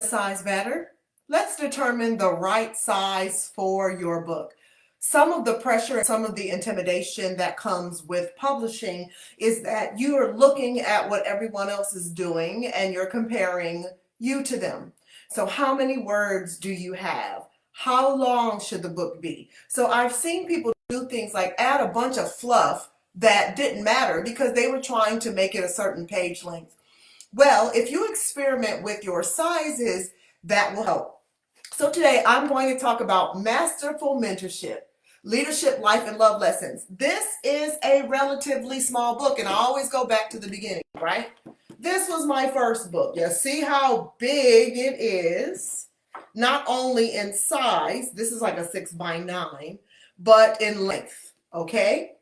Size matter? Let's determine the right size for your book. Some of the pressure and some of the intimidation that comes with publishing is that you are looking at what everyone else is doing and you're comparing you to them. So, how many words do you have? How long should the book be? So, I've seen people do things like add a bunch of fluff that didn't matter because they were trying to make it a certain page length. Well, if you experiment with your sizes, that will help. So today I'm going to talk about Masterful Mentorship, Leadership, Life, and Love Lessons. This is a relatively small book, and I always go back to the beginning, right? This was my first book. You see how big it is, not only in size, this is like a 6x9, but in length, okay?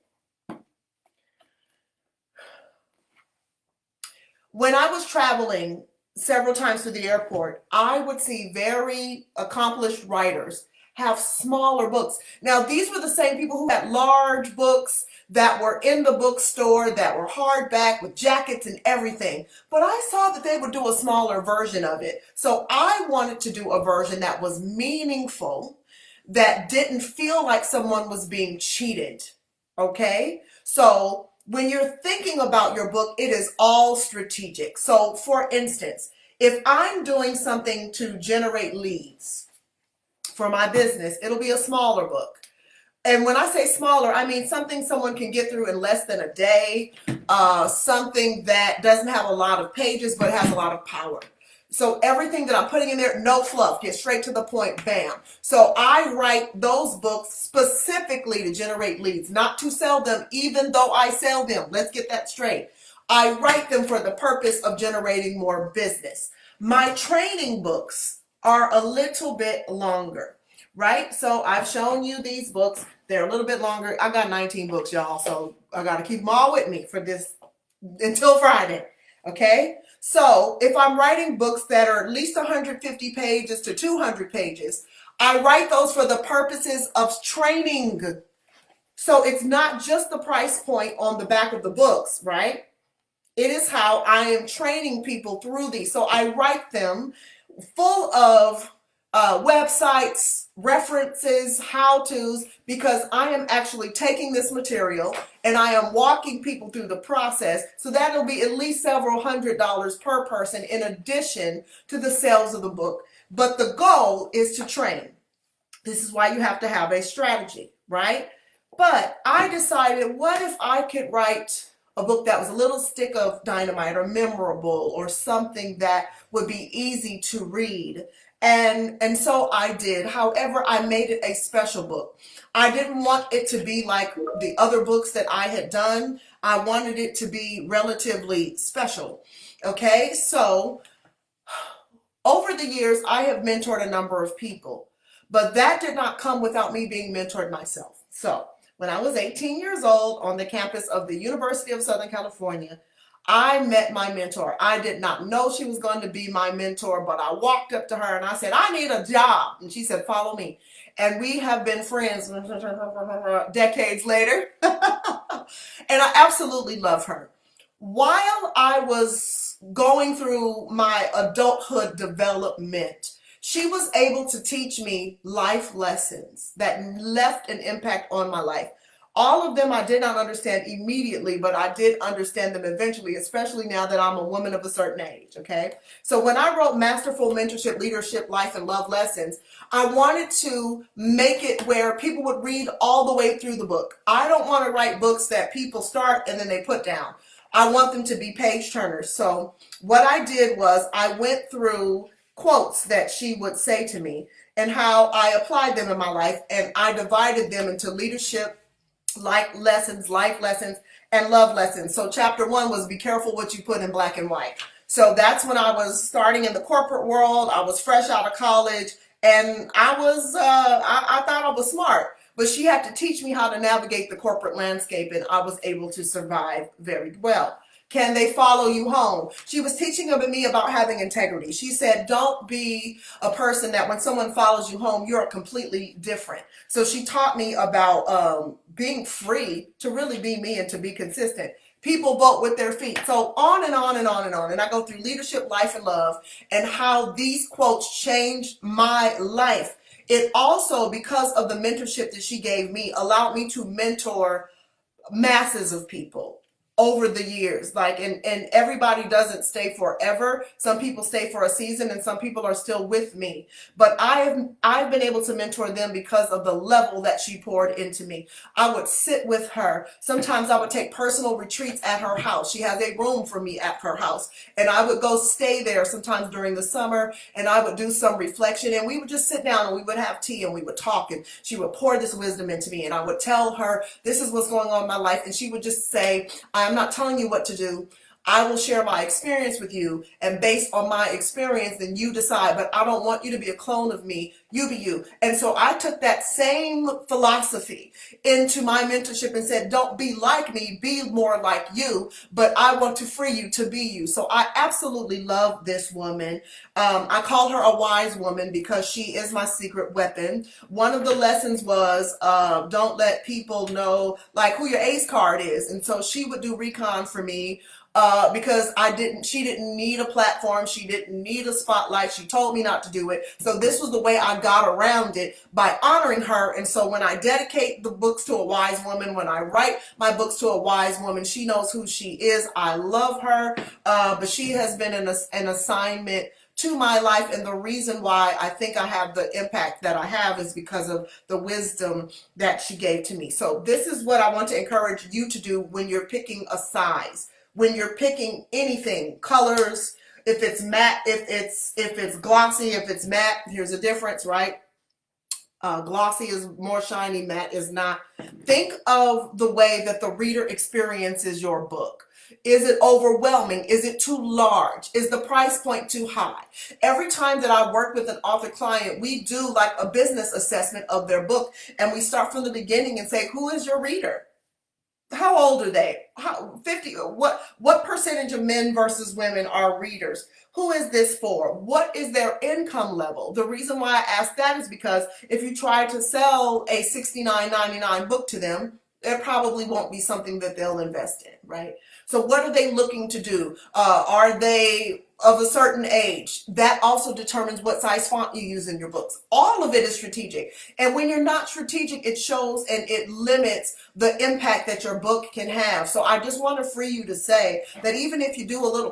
When I was traveling several times to the airport, I would see very accomplished writers have smaller books. Now, these were the same people who had large books that were in the bookstore, that were hardback with jackets and everything. But I saw that they would do a smaller version of it. So I wanted to do a version that was meaningful, that didn't feel like someone was being cheated. Okay? So when you're thinking about your book, it is all strategic. So for instance, if I'm doing something to generate leads for my business, it'll be a smaller book. And when I say smaller, I mean something someone can get through in less than a day, something that doesn't have a lot of pages but has a lot of power. So everything that I'm putting in there, no fluff, get straight to the point, bam. So I write those books specifically to generate leads, not to sell them, even though I sell them. Let's get that straight. I write them for the purpose of generating more business. My training books are a little bit longer, right? So I've shown you these books. They're a little bit longer. I got 19 books, y'all, so I got to keep them all with me for this until Friday, okay? So if I'm writing books that are at least 150 pages to 200 pages, I write those for the purposes of training. So it's not just the price point on the back of the books, right? It is how I am training people through these. So I write them full of websites, references, how-tos, because I am actually taking this material and I am walking people through the process. So that'll be at least several $100s per person in addition to the sales of the book. But the goal is to train. This is why you have to have a strategy, right? But I decided, what if I could write a book that was a little stick of dynamite or memorable or something that would be easy to read? And so I did. However, I made it a special book. I didn't want it to be like the other books that I had done. I wanted it to be relatively special. Okay, so over the years, I have mentored a number of people, but that did not come without me being mentored myself. So when I was 18 years old on the campus of the University of Southern California, I met my mentor. I did not know she was going to be my mentor, but I walked up to her and I said, I need a job. And she said, follow me. And we have been friends decades later. And I absolutely love her. While I was going through my adulthood development, she was able to teach me life lessons that left an impact on my life. All of them I did not understand immediately, but I did understand them eventually, especially now that I'm a woman of a certain age, okay? So when I wrote Masterful Mentorship, Leadership, Life, and Love Lessons, I wanted to make it where people would read all the way through the book. I don't want to write books that people start and then they put down. I want them to be page turners. So what I did was I went through quotes that she would say to me and how I applied them in my life, and I divided them into leadership, life lessons, and love lessons. So chapter 1 was be careful what you put in black and white. So that's when I was starting in the corporate world. I was fresh out of college, and I thought I was smart, but she had to teach me how to navigate the corporate landscape, and I was able to survive very well. Can they follow you home? She was teaching me about having integrity. She said, don't be a person that when someone follows you home, you're completely different. So she taught me about being free to really be me and to be consistent. People vote with their feet. So on and on and on and on. And I go through leadership, life, and love, and how these quotes changed my life. It also, because of the mentorship that she gave me, allowed me to mentor masses of people over the years. Like, and everybody doesn't stay forever. Some people stay for a season and some people are still with me. But I've been able to mentor them because of the level that she poured into me. I would sit with her. Sometimes I would take personal retreats at her house. She has a room for me at her house. And I would go stay there sometimes during the summer, and I would do some reflection, and we would just sit down and we would have tea and we would talk, and she would pour this wisdom into me, and I would tell her, this is what's going on in my life. And she would just say, I'm not telling you what to do. I will share my experience with you, and based on my experience, then you decide. But I don't want you to be a clone of me. You be you. And so I took that same philosophy into my mentorship and said, don't be like me, be more like you, but I want to free you to be you. So I absolutely love this woman. I call her a wise woman because she is my secret weapon. One of the lessons was, don't let people know like who your ace card is. And so she would do recon for me. Because she didn't need a platform. She didn't need a spotlight. She told me not to do it. So this was the way I got around it, by honoring her. And so when I dedicate the books to a wise woman, when I write my books to a wise woman, she knows who she is. I love her. But she has been an assignment to my life. And the reason why I think I have the impact that I have is because of the wisdom that she gave to me. So this is what I want to encourage you to do when you're picking a size. When you're picking anything, colors, if it's matte, if it's glossy, if it's matte, here's a difference, right? Glossy is more shiny, matte is not. Think of the way that the reader experiences your book. Is it overwhelming? Is it too large? Is the price point too high? Every time that I work with an author client, we do like a business assessment of their book, and we start from the beginning and say, who is your reader? How old are they? 50? What percentage of men versus women are readers? Who is this for? What is their income level? The reason why I ask that is because if you try to sell a $69.99 book to them, it probably won't be something that they'll invest in, right? So what are they looking to do? Are they of a certain age? That also determines what size font you use in your books. All of it is strategic. And when you're not strategic, it shows and it limits the impact that your book can have. So I just want to free you to say that even if you do a little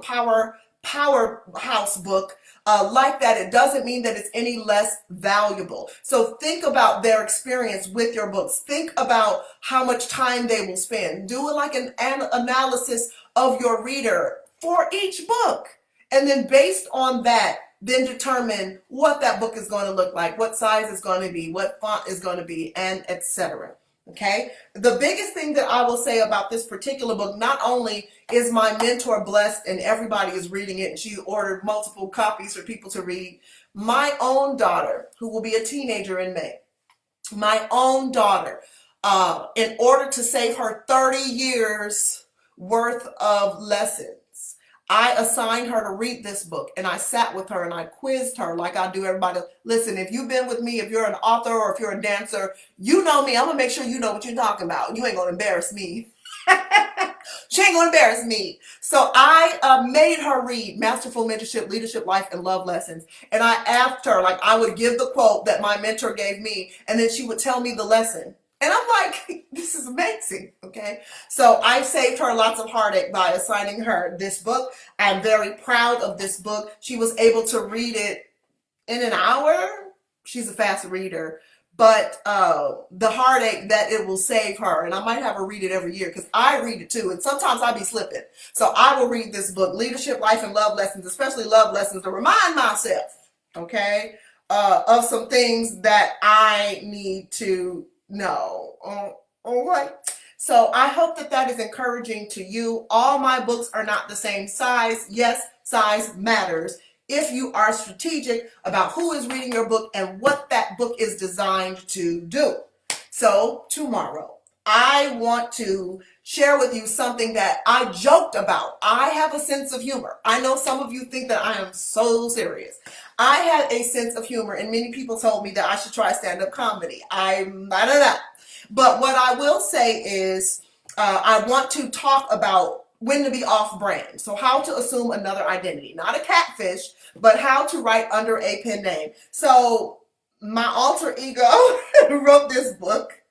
powerhouse book like that, it doesn't mean that it's any less valuable. So think about their experience with your books. Think about how much time they will spend. Do it like an analysis of your reader for each book. And then based on that, then determine what that book is going to look like, what size it's going to be, what font is going to be, and etc. Okay? The biggest thing that I will say about this particular book, not only is my mentor blessed and everybody is reading it, and she ordered multiple copies for people to read, my own daughter, who will be a teenager in May, my own daughter, in order to save her 30 years worth of lessons, I assigned her to read this book, and I sat with her and I quizzed her like I do everybody. Listen, if you've been with me, if you're an author or if you're a dancer, you know me. I'm going to make sure you know what you're talking about. You ain't going to embarrass me. She ain't going to embarrass me. So I made her read Masterful Mentorship, Leadership, Life, and Love Lessons. And I asked her, like I would give the quote that my mentor gave me, and then she would tell me the lesson. And I'm like, this is amazing, okay? So I saved her lots of heartache by assigning her this book. I'm very proud of this book. She was able to read it in an hour. She's a fast reader. But the heartache that it will save her, and I might have her read it every year because I read it too, and sometimes I be slipping. So I will read this book, Leadership, Life, and Love Lessons, especially love lessons, to remind myself, okay, of some things that I need to know. All right. So I hope that that is encouraging to you. All my books are not the same size. Yes, size matters if you are strategic about who is reading your book and what that book is designed to do. So tomorrow, I want to share with you something that I joked about. I have a sense of humor. I know some of you think that I am so serious. I had a sense of humor, and many people told me that I should try stand-up comedy. I'm not of that. But what I will say is I want to talk about when to be off brand. So how to assume another identity, not a catfish, but how to write under a pen name. So my alter ego wrote this book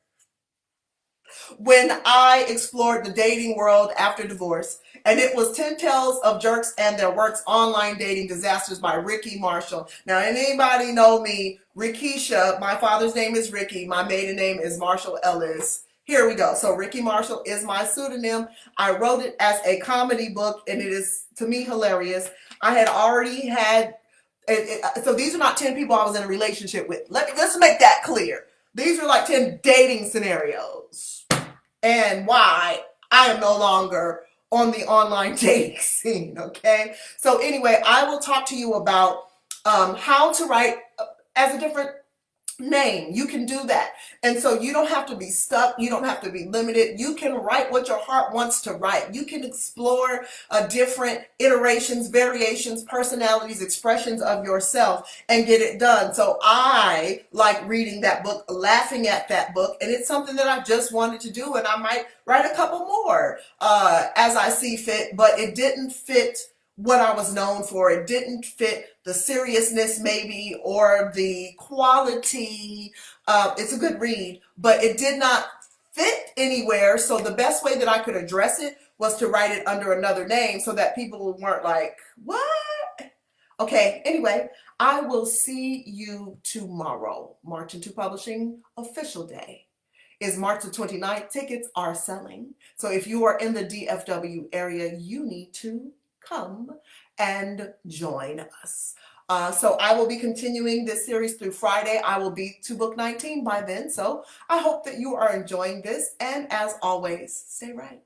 when I explored the dating world after divorce. And it was 10 Tales of Jerks and Their Works Online Dating Disasters by Ricky Marshall. Now, anybody know me, Rikisha, my father's name is Ricky. My maiden name is Marshall Ellis. Here we go. So Ricky Marshall is my pseudonym. I wrote it as a comedy book, and it is, to me, hilarious. I had already had, so these are not 10 people I was in a relationship with. Let's make that clear. These are like 10 dating scenarios and why I am no longer on the online dating scene, okay? So anyway, I will talk to you about how to write as a different name. You can do that. And so you don't have to be stuck. You don't have to be limited. You can write what your heart wants to write. You can explore different iterations, variations, personalities, expressions of yourself and get it done. So I like reading that book, laughing at that book, and it's something that I just wanted to do, and I might write a couple more as I see fit, but it didn't fit what I was known for. It didn't fit the seriousness maybe or the quality. It's a good read, but it did not fit anywhere. So the best way that I could address it was to write it under another name so that people weren't like, what? Okay, anyway, I will see you tomorrow. March Into Publishing official day is March the 29th. Tickets are selling. So if you are in the DFW area, you need to come and join us. So I will be continuing this series through Friday. I will be to book 19 by then. So I hope that you are enjoying this. And as always, stay right.